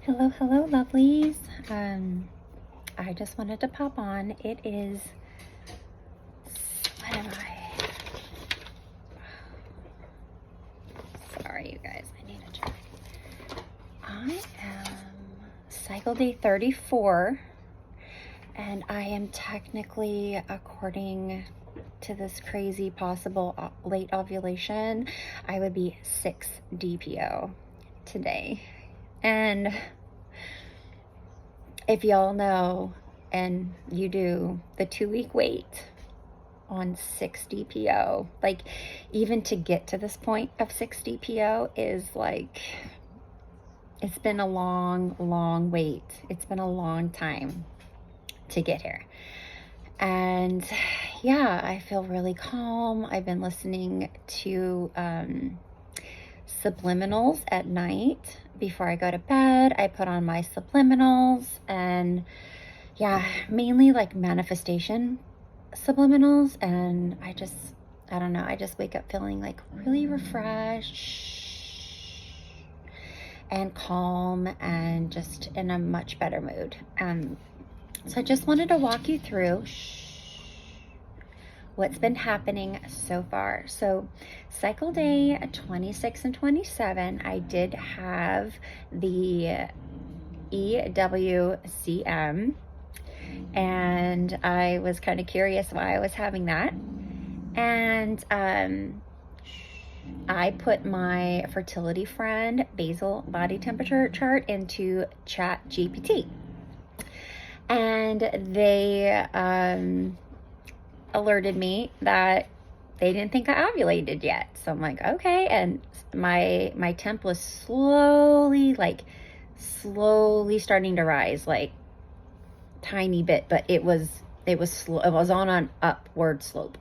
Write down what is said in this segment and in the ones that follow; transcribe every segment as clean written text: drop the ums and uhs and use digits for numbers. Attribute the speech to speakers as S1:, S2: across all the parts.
S1: Hello, hello, lovelies. I just wanted to pop on. It is, what am I? Sorry, you guys, I need to check. I am cycle day 34, and I am technically, according to this crazy possible late ovulation, I would be 6 DPO today. And if y'all know, and you do, the 2-week wait on 6 DPO, like even to get to this point of 6 DPO is like, it's been a long wait. It's been a long time to get here. And yeah, I feel really calm. I've been listening to subliminals at night before I go to bed. I put on my subliminals, and yeah, mainly like manifestation subliminals. And I don't know, I just wake up feeling like really refreshed and calm and just in a much better mood. So I just wanted to walk you through what's been happening so far. So cycle day 26 and 27, I did have the EWCM, and I was kind of curious why I was having that. And I put my fertility friend basal body temperature chart into Chat GPT, and they alerted me that they didn't think I ovulated yet. So I'm like, okay. And my temp was slowly starting to rise, like tiny bit, but it was slow. It was on an upward slope,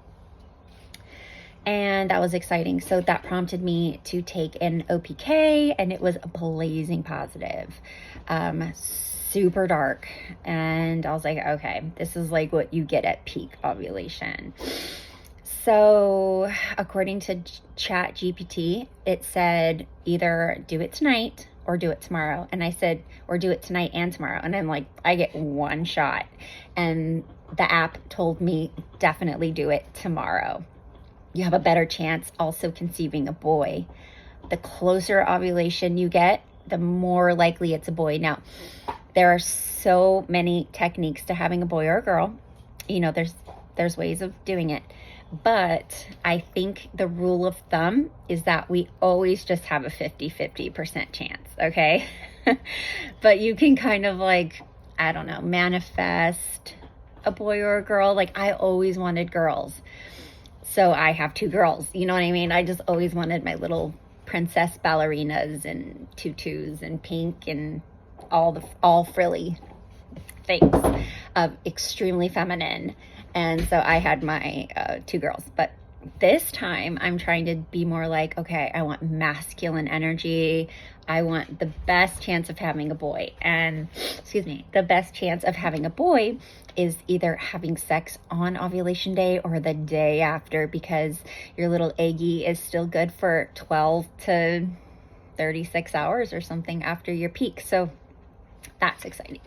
S1: and that was exciting. So that prompted me to take an OPK, and it was blazing positive, super dark. And I was like, okay, this is like what you get at peak ovulation. So according to Chat GPT, it said either do it tonight or do it tomorrow. And I said, or do it tonight and tomorrow. And I'm like, I get one shot. And the app told me definitely do it tomorrow. You have a better chance also conceiving a boy. The closer ovulation you get, the more likely it's a boy. Now, there are so many techniques to having a boy or a girl. You know, there's ways of doing it. But I think the rule of thumb is that we always just have a 50% chance, okay? But you can kind of like, I don't know, manifest a boy or a girl. Like I always wanted girls. So I have 2 girls, you know what I mean? I just always wanted my little princess ballerinas and tutus and pink and all frilly things of extremely feminine. And so I had my 2 girls. But this time I'm trying to be more like, okay, I want masculine energy. I want the best chance of having a boy. And the best chance of having a boy is either having sex on ovulation day or the day after, because your little eggie is still good for 12 to 36 hours or something after your peak. So that's exciting.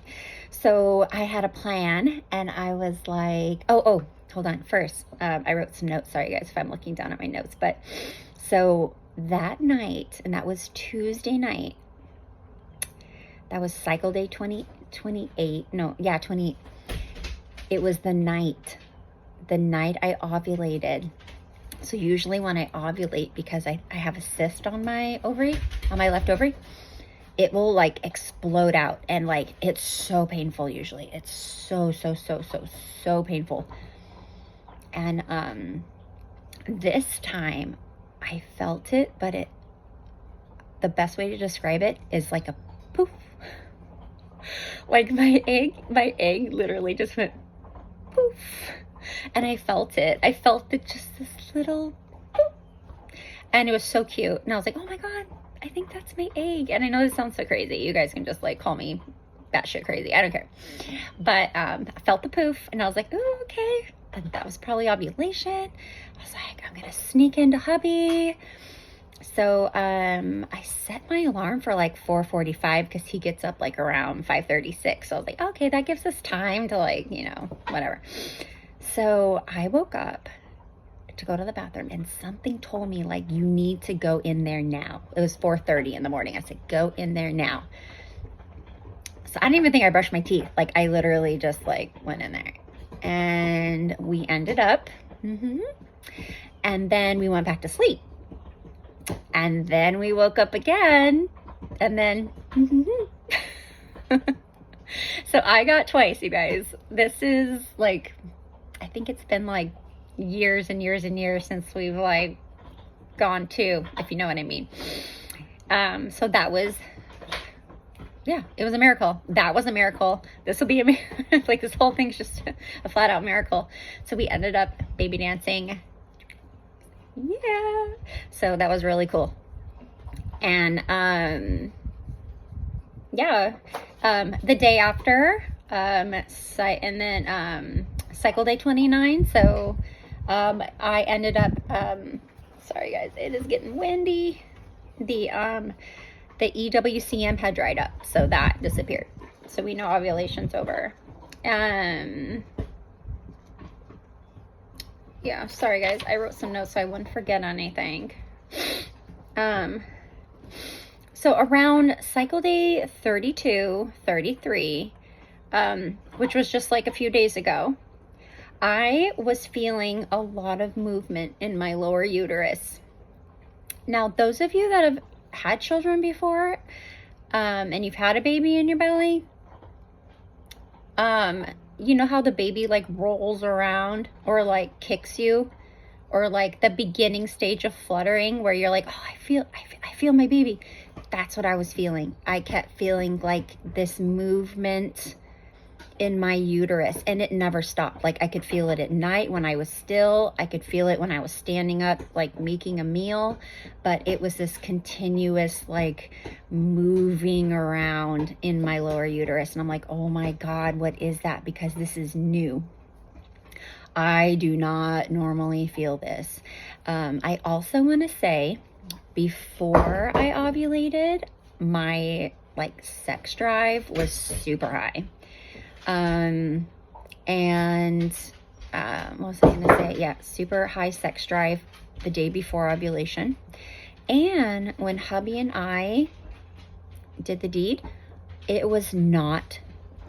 S1: So I had a plan, and I was like, oh, hold on. First, I wrote some notes. Sorry, guys, if I'm looking down at my notes. But so that night, and that was Tuesday night, that was cycle day 28. It was the night I ovulated. So usually when I ovulate, because I have a cyst on my ovary, on my left ovary, it will like explode out, and like it's so painful. Usually it's so painful. And this time I felt it, but the best way to describe it is like a poof. Like my egg literally just went poof, and I felt it just this little poof, and it was so cute. And I was like, oh my god, I think that's my egg. And I know this sounds so crazy. You guys can just like call me batshit crazy. I don't care. But I felt the poof, and I was like, oh, okay. And that was probably ovulation. I was like, I'm going to sneak into hubby So I set my alarm for like 4:45 because he gets up like around 5:36. So I was like, okay, that gives us time to like, you know, whatever. So I woke up to go to the bathroom and something told me like, you need to go in there now. It was 4:30 in the morning. I said, go in there now. So I didn't even think I brushed my teeth. Like I literally just like went in there and we ended up, and then we went back to sleep. And then we woke up again, and then, so I got twice, you guys. This is like, I think it's been like years and years and years since we've like gone to, if you know what I mean. So that was, yeah, it was a miracle. That was a miracle. This will be a miracle. Like this whole thing's just a flat out miracle. So we ended up baby dancing. Yeah, so that was really cool. And yeah, the day after, and then cycle day 29. So I ended up, sorry guys, it is getting windy. The EWCM had dried up, so that disappeared. So we know ovulation's over. Yeah, sorry guys, I wrote some notes so I wouldn't forget anything. So around cycle day 32, 33, which was just like a few days ago, I was feeling a lot of movement in my lower uterus. Now, those of you that have had children before, and you've had a baby in your belly, you know how the baby like rolls around or like kicks you, or like the beginning stage of fluttering where you're like, oh, I feel my baby. That's what I was feeling. I kept feeling like this movement in my uterus and it never stopped. Like I could feel it at night when I was still, I could feel it when I was standing up, like making a meal, but it was this continuous like moving around in my lower uterus. And I'm like, oh my God, what is that? Because this is new. I do not normally feel this. I also want to say, before I ovulated, my like sex drive was super high. And what was I gonna say? Yeah, super high sex drive the day before ovulation. And when hubby and I did the deed, it was not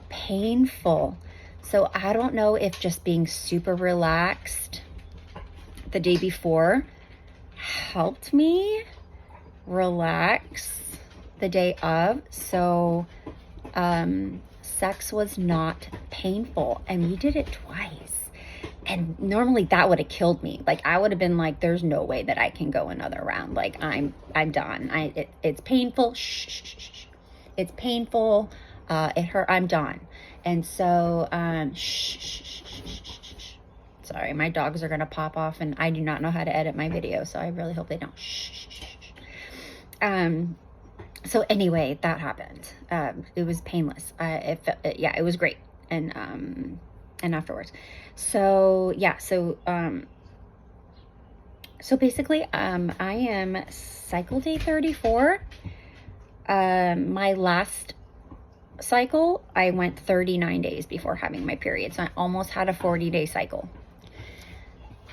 S1: painful. So I don't know if just being super relaxed the day before helped me relax the day of. So sex was not painful, and we did it twice. And normally that would have killed me. Like I would have been like, there's no way that I can go another round. Like I'm done. It's painful. Shh. It's painful. It hurt. I'm done. And so, sorry, my dogs are going to pop off and I do not know how to edit my video. So I really hope they don't. So anyway, that happened. It was painless. It was great. And afterwards. So yeah, so basically, I am cycle day 34. My last cycle, I went 39 days before having my period. So I almost had a 40-day cycle.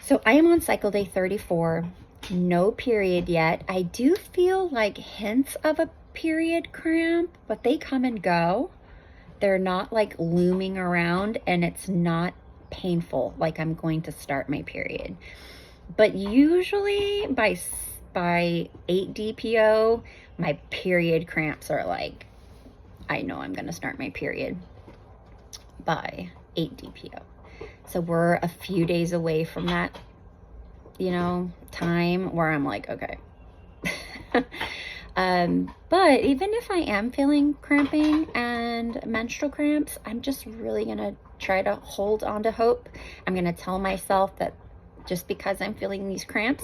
S1: So I am on cycle day 34, no period yet. I do feel like hints of a period cramp, but they come and go. They're not like looming around, and it's not painful like I'm going to start my period. But usually by 8 DPO, my period cramps are like, I know I'm going to start my period by 8 DPO. So we're a few days away from that, time where I'm like, okay. But even if I am feeling cramping and menstrual cramps, I'm just really going to try to hold on to hope. I'm going to tell myself that just because I'm feeling these cramps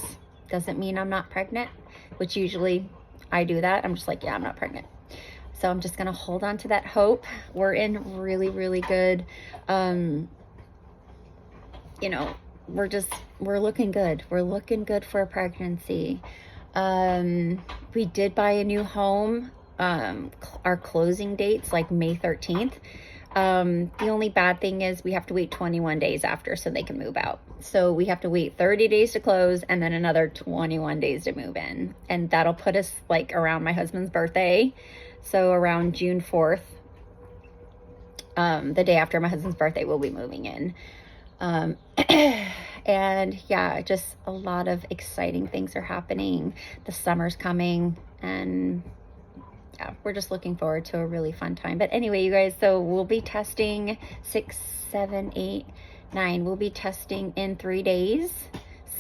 S1: doesn't mean I'm not pregnant, which usually I do that. I'm just like, yeah, I'm not pregnant. So I'm just going to hold on to that hope. We're in really, really good, we're looking good. We're looking good for a pregnancy. We did buy a new home. Our closing date's like May 13th. The only bad thing is we have to wait 21 days after so they can move out. So we have to wait 30 days to close and then another 21 days to move in. And that'll put us like around my husband's birthday. So around June 4th, the day after my husband's birthday, we'll be moving in. And yeah, just a lot of exciting things are happening. The summer's coming, and yeah, we're just looking forward to a really fun time. But anyway, you guys, so we'll be testing 6, 7, 8, 9. We'll be testing in 3 days,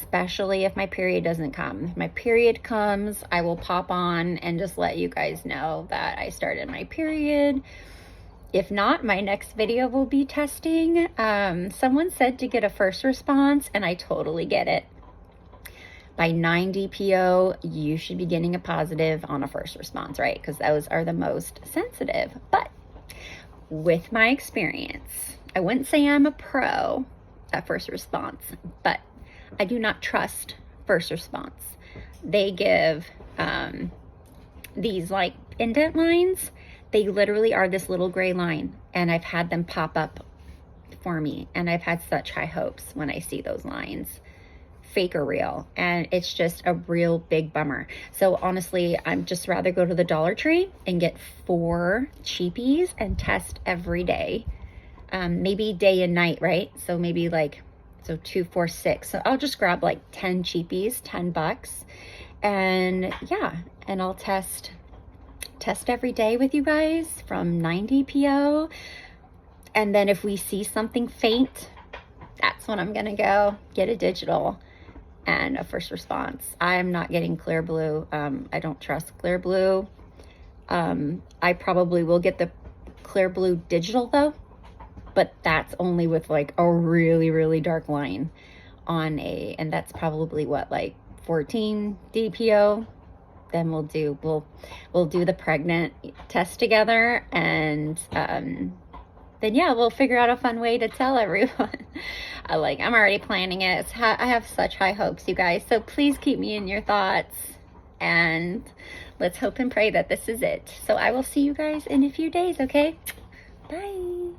S1: especially if my period doesn't come. If my period comes, I will pop on and just let you guys know that I started my period. If not, my next video will be testing. Someone said to get a first response, and I totally get it. By 9 DPO, you should be getting a positive on a first response, right? Because those are the most sensitive. But with my experience, I wouldn't say I'm a pro at first response, but I do not trust first response. They give these like indent lines. They literally are this little gray line, and I've had them pop up for me, and I've had such high hopes when I see those lines, fake or real, and it's just a real big bummer. So honestly, I'm just rather go to the Dollar Tree and get 4 cheapies and test every day, maybe day and night, right? So maybe like, so 2, 4, 6. So I'll just grab like 10 cheapies, $10, and yeah, and I'll test every day with you guys from 9 DPO. And then if we see something faint, that's when I'm gonna go get a digital and a first response. I'm not getting clear blue. I don't trust clear blue. I probably will get the clear blue digital though, but that's only with like a really, really dark line on and that's probably what, like 14 DPO. Then we'll do the pregnant test together, and then yeah, we'll figure out a fun way to tell everyone. I'm already planning it. I have such high hopes, you guys. So please keep me in your thoughts, and let's hope and pray that this is it. So I will see you guys in a few days, okay? Bye.